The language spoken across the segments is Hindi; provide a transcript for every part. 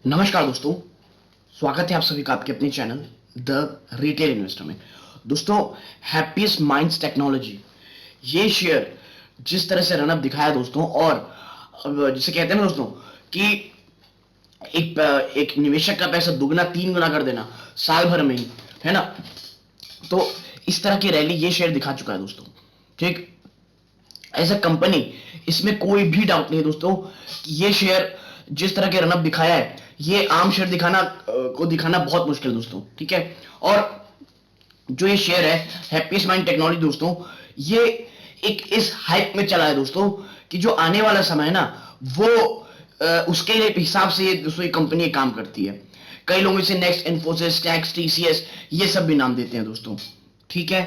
नमस्कार दोस्तों, स्वागत है आप सभी का आपके अपने चैनल द रिटेल इन्वेस्टर में। दोस्तों, हैप्पीएस्ट माइंड्स टेक्नोलॉजी ये शेयर जिस तरह से रनअप दिखाया दोस्तों, और जिसे कहते हैं ना दोस्तों कि एक निवेशक का पैसा दुगना तीन गुना कर देना साल भर में ही, है ना। तो इस तरह की रैली ये शेयर दिखा चुका है दोस्तों। ठीक, एज अ कंपनी इसमें कोई भी डाउट नहीं है दोस्तों कि ये शेयर जिस तरह के रनअप दिखाया है, ये आम शेयर दिखाना बहुत मुश्किल है दोस्तों। ठीक है, और जो ये शेयर है हैप्पीएस्ट माइंड टेक्नोलॉजी दोस्तों, ये एक इस हाइप में चला है दोस्तों कि जो आने वाला समय है ना, वो उसके हिसाब से ये दोस्तों ये कंपनी काम करती है। कई लोग इसे नेक्स्ट, इन्फोसिस, नेक्स्ट, टीसीएस, ये सब भी नाम देते हैं दोस्तों। ठीक है,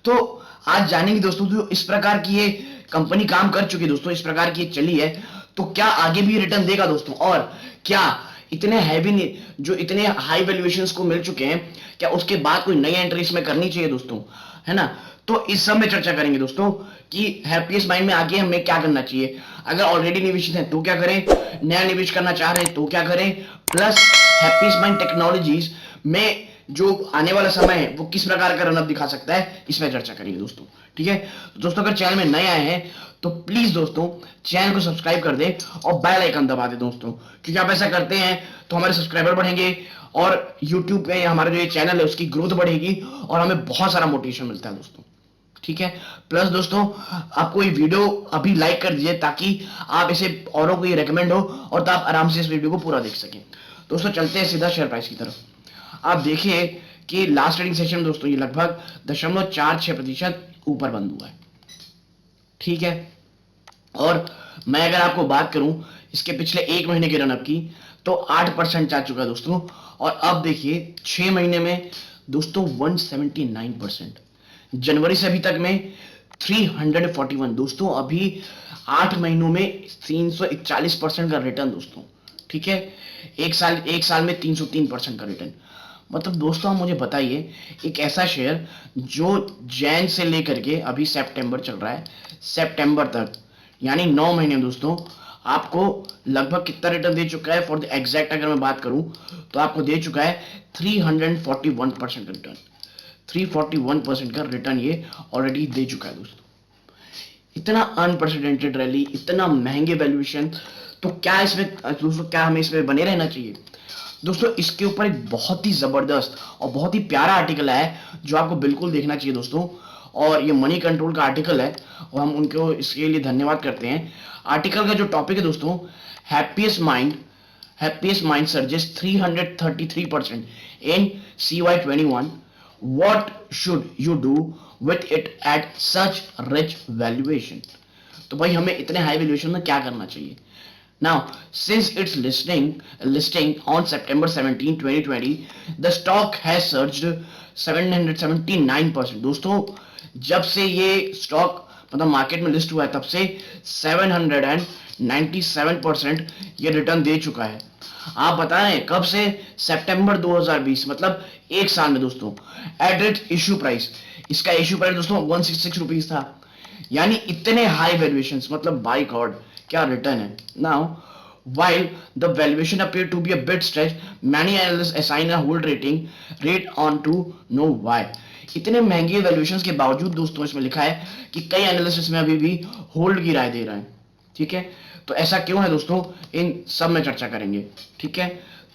तो आज जानेंगे दोस्तों जो इस प्रकार की ये कंपनी काम कर चुकी है दोस्तों, इस प्रकार की चली है, तो क्या आगे भी रिटर्न देगा दोस्तों, और क्या इतने हैवी जो इतने हाई वैल्यूएशंस को मिल चुके हैं, क्या उसके बाद कोई नई एंट्री इसमें करनी चाहिए दोस्तों, है ना। तो इस सब में चर्चा करेंगे दोस्तों कि हैप्पीएस्ट माइंड में आगे हमें क्या करना चाहिए। अगर ऑलरेडी निवेशित है तो क्या करें, नया निवेश करना चाह रहे हैं तो क्या करें, प्लस हैप्पीएस्ट माइंड टेक्नोलॉजीज में जो आने वाला समय है वो किस प्रकार का रनअप दिखा सकता है, इसमें चर्चा करेंगे दोस्तों। ठीक है, तो दोस्तों अगर चैनल में नए आए हैं तो प्लीज दोस्तों चैनल को सब्सक्राइब कर दें और बेल आइकन दबा दें दोस्तों, क्योंकि आप ऐसा करते हैं तो हमारे सब्सक्राइबर बढ़ेंगे और यूट्यूब पे हमारा जो ये चैनल है उसकी ग्रोथ बढ़ेगी और हमें बहुत सारा मोटिवेशन मिलता है दोस्तों। ठीक है, प्लस दोस्तों आपको ये वीडियो अभी लाइक कर दीजिए ताकि आप इसे औरों को ये रेकमेंड हो और तो आप आराम से इस वीडियो को पूरा देख सकें। दोस्तों चलते हैं सीधा शेयर प्राइस की तरफ। आप देखिए कि लास्ट ट्रेडिंग सेशन दोस्तों ये लगभग 0.46% ऊपर बंद हुआ है। ठीक है, और मैं अगर आपको बात करूं इसके पिछले एक महीने के रनअप की, तो 8% जा चुका है दोस्तों, और अब देखिए 6 महीने में दोस्तों 179%, जनवरी से अभी तक में 341 दोस्तों, अभी 8 महीनों में 341% का रिटर्न दोस्तों। ठीक है, एक साल में 303% का रिटर्न। मतलब दोस्तों आप मुझे बताइए, एक ऐसा शेयर जो जैन से लेकर के अभी सितंबर चल रहा है, सितंबर तक यानी 9 महीने दोस्तों, आपको लगभग कितना रिटर्न दे चुका है, फॉर द एग्जैक्ट अगर मैं बात करूं तो आपको दे चुका है 341% का रिटर्न। 341% का रिटर्न ये ऑलरेडी दे चुका है दोस्तों। इतना अनप्रेसिडेंटेड रैली, इतना महंगे वैल्यूएशन, तो क्या इसमें दोस्तों, क्या हमें इसमें बने रहना चाहिए दोस्तों। इसके ऊपर एक बहुत ही जबरदस्त और बहुत ही प्यारा आर्टिकल है जो आपको बिल्कुल देखना चाहिए दोस्तों, और ये मनी कंट्रोल का आर्टिकल है और हम उनको इसके लिए धन्यवाद करते हैं। आर्टिकल का जो टॉपिक है दोस्तों, happiest mind surges 333% in CY21, what should you do with it at such rich valuation। तो भाई हमें इतने हाई वैल्यूएशन में क्या करना चाहिए। Now, since its listing on September 17, 2020, the stock has surged 779%। दोस्तों जब से ये स्टॉक मतलब मार्केट में लिस्ट हुआ है तब से 797% ये रिटर्न दे चुका है। आप बता रहे हैं कब से, सितंबर 2020, मतलब एक साल में दोस्तों। एट इट इश्यू प्राइस, इसका इश्यू प्राइस दोस्तों 166 रुपीज था, यानी इतने हाई वैल्यूएशंस, मतलब बाय गॉड क्या रिटर्न है। Now while the valuation appear to be a bit stretched, many analysts assign a hold rate on to know why। इतने महंगे वैल्यूएशंस के बावजूद दोस्तों इसमें लिखा है कि कई एनालिस्ट इसमें अभी भी होल्ड की राय दे रहे हैं। ठीक है, तो ऐसा क्यों है दोस्तों, इन सब में चर्चा करेंगे। ठीक है,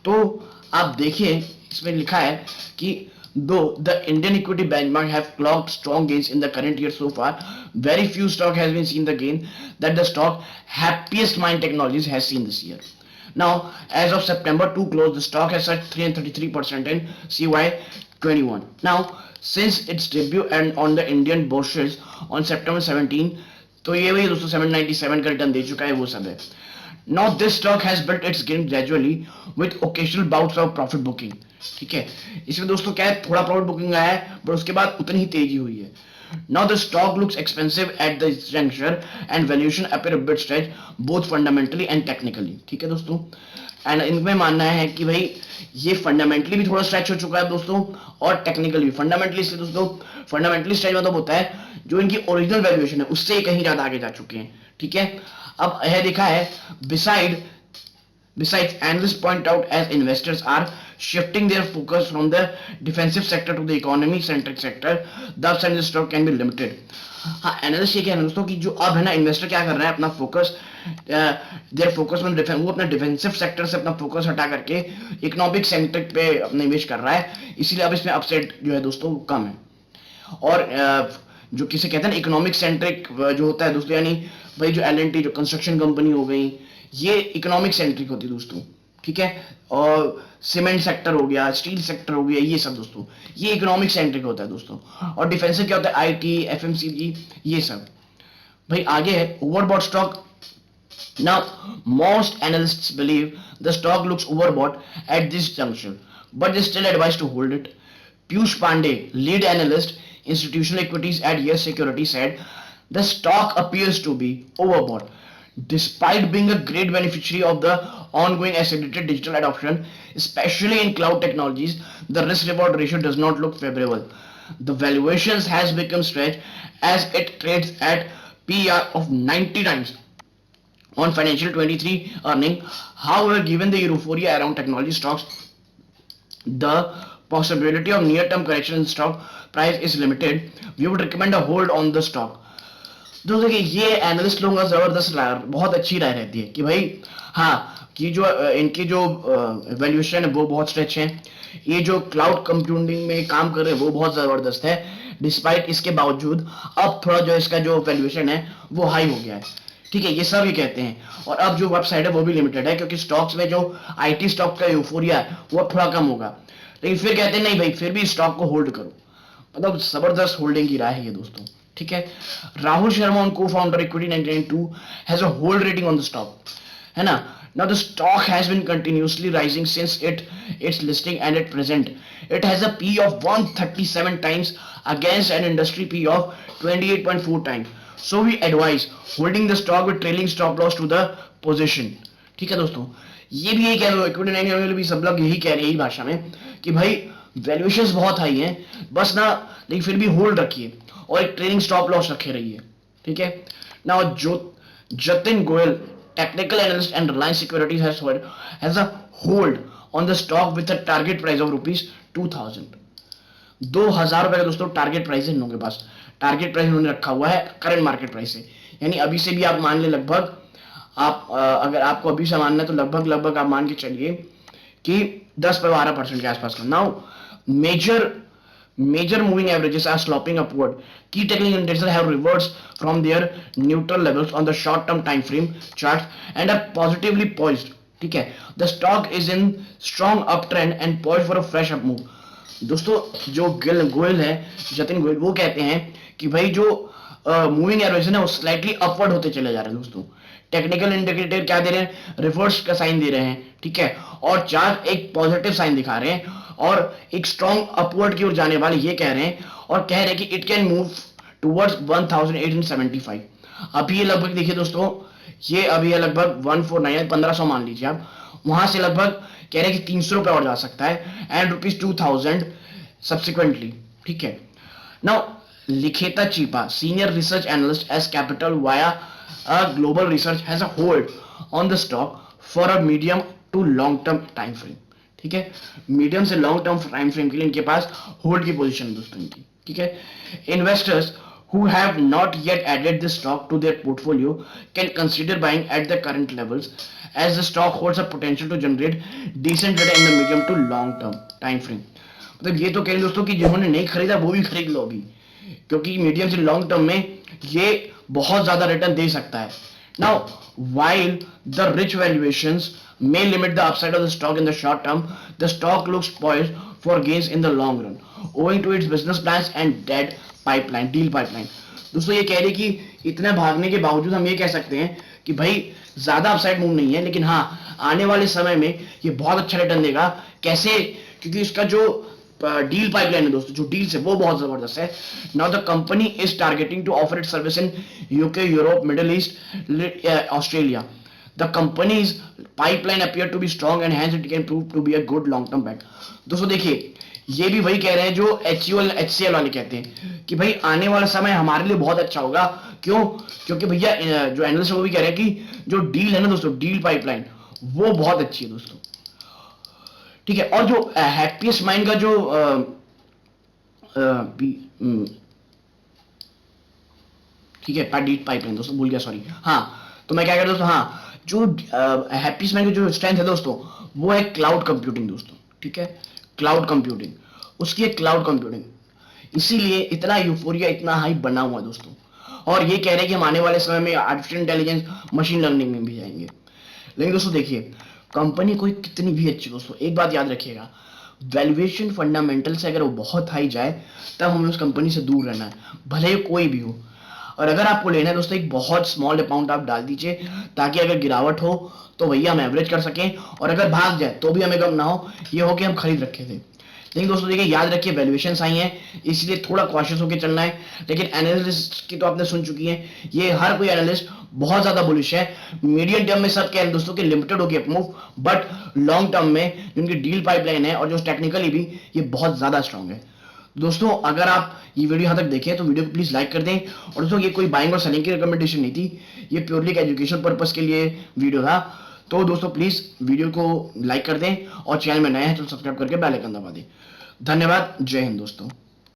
तो आप देखिए इसमें लिखा है कि though the Indian equity benchmark have clocked strong gains in the current year so far, very few stock has been seen the gain that the stock Happiest Mind Technologies has seen this year. Now, as of September 2 close, the stock has surged 333% in CY21. Now, since its debut and on the Indian bourses on September 17, तो ये वही दोस्तों 797 का रिटर्न दे चुका है, वो सब है। Now this stock has built its gain gradually with occasional bouts of profit booking। ठीक है, इसमें दोस्तों क्या है, थोड़ा प्रॉफिट बुकिंग आया है पर उसके बाद उतनी ही तेजी हुई है। Now the stock looks expensive at this juncture and valuation appear a bit stretched both fundamentally and technically। ठीक है दोस्तों, एंड इनमें मानना है कि भाई ये फंडामेंटली भी थोड़ा स्ट्रेच हो चुका है दोस्तों, और टेक्निकली भी। फंडामेंटली से दोस्तों, फंडामेंटली स्ट्रेच मतलब होता है जो इनकी ओरिजिनल वैल्यूएशन है उससे कहीं ज्यादा आगे जा चुके हैं। ठीक है, अब यह लिखा है beside Besides, analysts point out as investors are shifting their focus from the defensive sector to the economy centric sector, the upside in the stock can be limited. हाँ, एनालिस्ट ये कह रहे हैं दोस्तों कि जो अब है ना, इन्वेस्टर क्या कर रहा है, अपना focus their focus on defence, वो अपना डिफेंसिव सेक्टर से अपना फोकस हटा करके इकोनॉमिक सेंट्रिक पे अपना निवेश कर रहा है, इसीलिए अब इसमें अपसाइड जो है दोस्तों कम है। और जो किसे कहते हैं ना इकोनॉमिक सेंट्रिक जो होता है दोस्तों, यानी भाई जो एल जो कंस्ट्रक्शन कंपनी हो गई, ये इकोनॉमिक सेंट्रिक होती है दोस्तों, ठीक है। और सीमेंट सेक्टर हो गया, स्टील सेक्टर हो गया, ये सब दोस्तों ये इकोनॉमिक सेंट्रिक होता है दोस्तों। और डिफेंसिव क्या होता है, आईटी, एफएमसीजी, ये सब। भाई आगे है overbought stock. Now, most analysts believe the stock looks overbought at this juncture, but they still advise to hold it. Piyush Pandey, lead analyst, institutional equities at Yes Securities, said the stock appears to be overbought. Despite being a great beneficiary of the ongoing accelerated digital adoption, especially in cloud technologies, the risk-reward ratio does not look favorable. The valuations has become stretched as it trades at PER of 90 times on financial 23 earning. However, given the euphoria around technology stocks, the possibility of near-term correction in stock price is limited. We would recommend a hold on the stock. दोस्तों देखिए, ये एनालिस्ट लोगों का जबरदस्त राय, बहुत अच्छी राय रहती है कि भाई हाँ, कि जो इनकी जो वैल्यूएशन है वो बहुत स्ट्रेच है, ये जो क्लाउड कंप्यूटिंग में काम कर रहे हैं वो बहुत जबरदस्त है। डिस्पाइट इसके बावजूद अब थोड़ा जो इसका जो वैल्यूएशन है वो हाई हो गया है, ठीक है, ये सब ये कहते हैं। और अब जो वेबसाइट है वो भी लिमिटेड है, क्योंकि स्टॉक्स में जो आईटी स्टॉक का यूफोरिया है वो थोड़ा कम होगा। लेकिन फिर कहते हैं नहीं भाई, फिर भी स्टॉक को होल्ड करो, मतलब जबरदस्त होल्डिंग की राय है ये दोस्तों, ठीक है। राहुल शर्मा ऑन को founder equity 1992 has a hold rating on the stock, है ना। Now the stock has been continuously rising since its listing, and at present it has a P of 137 times against an industry P of 28.4 times. So we advise holding the stock with trailing stop loss to the position. ठीक है दोस्तों, ये भी यही कह रहे हो, इक्विटी 19 भी सब लोग यही कह रहे हैं यही भाषा में कि भाई वैल्यूएशंस बहुत हाई हैं, बस ना, लेकिन फिर भी होल्ड रखिए और एक ट्रेलिंग स्टॉप लॉस रखे रहिए, ठीक है ना। जो Jatin Goyal, technical analyst and Reliance Securities, has a hold on the stock with a target price of rupees 2000. 2000 रुपए का दोस्तों टारगेट प्राइस है इन लोगों के पास। टारगेट प्राइस उन्होंने रखा हुआ है करंट मार्केट प्राइस से, यानी अभी से भी आप मान ले लगभग, आप अगर आपको अभी से मानना है तो लगभग आप मान के चलिए कि 10-12% के आसपास का। Now major moving averages are sloping upward. Key technical indicators have reversed from their neutral levels on the short term time frame charts and are positively poised, ठीक है। The stock is in strong uptrend and poised for a fresh up move. दोस्तों जो गोयल है, जतिन गोयल, वो कहते हैं कि भाई जो मूविंग एवरेज है वो स्लाइटली अपवर्ड होते चले जा रहे हैं दोस्तों। टेक्निकल इंडिकेटर क्या दे रहे हैं, रिवर्स का साइन दे रहे हैं, ठीक है। और चार्ट एक पॉजिटिव साइन दिखा रहे हैं और एक स्ट्रॉन्ग अपवर्ड की ओर जाने वाले ये कह रहे हैं, और कह रहे हैं कि इट कैन मूव टुवर्ड्स 1875। अभी ये लगभग देखिए दोस्तों, ये अभी है लगभग 149 1500 मान लीजिए आप, वहां से लगभग कह रहे हैं कि 300 रुपए और जा सकता है, एंड रुपीज 2000 सब्सिक्वेंटली, ठीक है। नाउ लिखेता चीपा, senior research analyst S capital via global research, has a hold on the stock for a medium to long term time frame, ठीक है। मीडियम से लॉन्ग टर्म टाइम फ्रेम के लिए इनके पास होल्ड की पोजीशन दोस्तों इनकी, ठीक है। Investors who have not yet added this stock to their portfolio can consider buying at the current levels, as the stock holds a potential to generate decent return in the medium to long term time frame. मतलब ये तो कहें दोस्तों कि जिन्होंने नहीं खरीदा वो भी खरीद लो अभी, क्योंकि मीडियम से लॉन्ग टर्म में ये बहुत ज्यादा रिटर्न दे सकता है। Now, while the rich valuations may limit the upside of the stock in the short term, the stock looks poised for gains in the long run, owing to its business plans and dead pipeline, deal pipeline. दोस्तों ये कह रही कि इतने भागने के बावजूद हम ये कह सकते हैं कि भाई ज्यादा अपसाइड मूव नहीं है, लेकिन हाँ आने वाले समय में ये बहुत अच्छा रिटर्न देगा। कैसे, क्योंकि इसका जो डील पाइपलाइन है दोस्तों, जो डील्स है वो बहुत जबरदस्त है। Now the company is targeting to offer it service in UK, Europe, Middle East, Australia. The company's pipeline appear to be strong and hence it can prove to be a good long term bet. दोस्तों देखिए, ये भी वही कह रहे हैं जो HCL वाले कहते हैं कि भाई आने वाला समय हमारे लिए बहुत अच्छा होगा। क्यों? क्योंकि भैया जो एनालिस्ट वो भी कह रहे हैं कि जो डील है ना दोस्तों, डील पाइपलाइन वो बहुत अच्छी है दोस्तों, ठीक है। और जो हैप्पीएस्ट माइंड का जो ठीक है पाइपलाइन दोस्तों, भूल गया, सॉरी। हाँ, तो मैं क्या कर दोस्तों, हाँ, जो हैप्पीएस्ट माइंड की जो स्ट्रेंथ है दोस्तों, वो है क्लाउड कंप्यूटिंग दोस्तों, ठीक है। क्लाउड कंप्यूटिंग, उसकी एक क्लाउड कंप्यूटिंग, इसीलिए इतना यूफोरिया, इतना हाइप बना हुआ है दोस्तों। और ये कह रहे हैं कि हम आने वाले समय में आर्टिफिशियल इंटेलिजेंस, मशीन लर्निंग में भी जाएंगे। लेकिन दोस्तों देखिए, कंपनी कोई कितनी भी अच्छी, दोस्तों एक बात याद रखिएगा, वैल्यूएशन फंडामेंटल से अगर वो बहुत हाई जाए, तब हमें उस कंपनी से दूर रहना है, भले ही कोई भी हो। और अगर आपको लेना है दोस्तों, एक बहुत स्मॉल अमाउंट आप डाल दीजिए, ताकि अगर गिरावट हो तो भैया हम एवरेज कर सकें, और अगर भाग जाए तो भी हमें गम ना हो, ये हो कि हम खरीद रखे थे। लेकिन दोस्तों देखिए, याद रखिए वैल्यूएशन आई है, इसलिए थोड़ा कॉशियस होकर चलना है। लेकिन एनालिस्ट की तो आपने सुन चुकी है, ये हर कोई एनालिस्ट बहुत ज्यादा बुलिश है। मीडियम टर्म में सब कह रहे हैं दोस्तों कि लिमिटेड होगी अपमूव, बट लॉन्ग टर्म में जिनकी डील पाइपलाइन है और जो टेक्निकली भी ये बहुत ज्यादा स्ट्रांग है। दोस्तों अगर आप ये वीडियो यहाँ तक देखें तो वीडियो को प्लीज लाइक कर दें। और दोस्तों ये कोई बाइंग और सेलिंग की रिकमेंडेशन नहीं थी, ये प्योरली एक एजुकेशन पर्पस के लिए वीडियो था। तो दोस्तों प्लीज वीडियो को लाइक कर दें, और चैनल में नए हैं तो सब्सक्राइब करके बेल आइकन दबा दें। धन्यवाद, जय हिंद दोस्तों।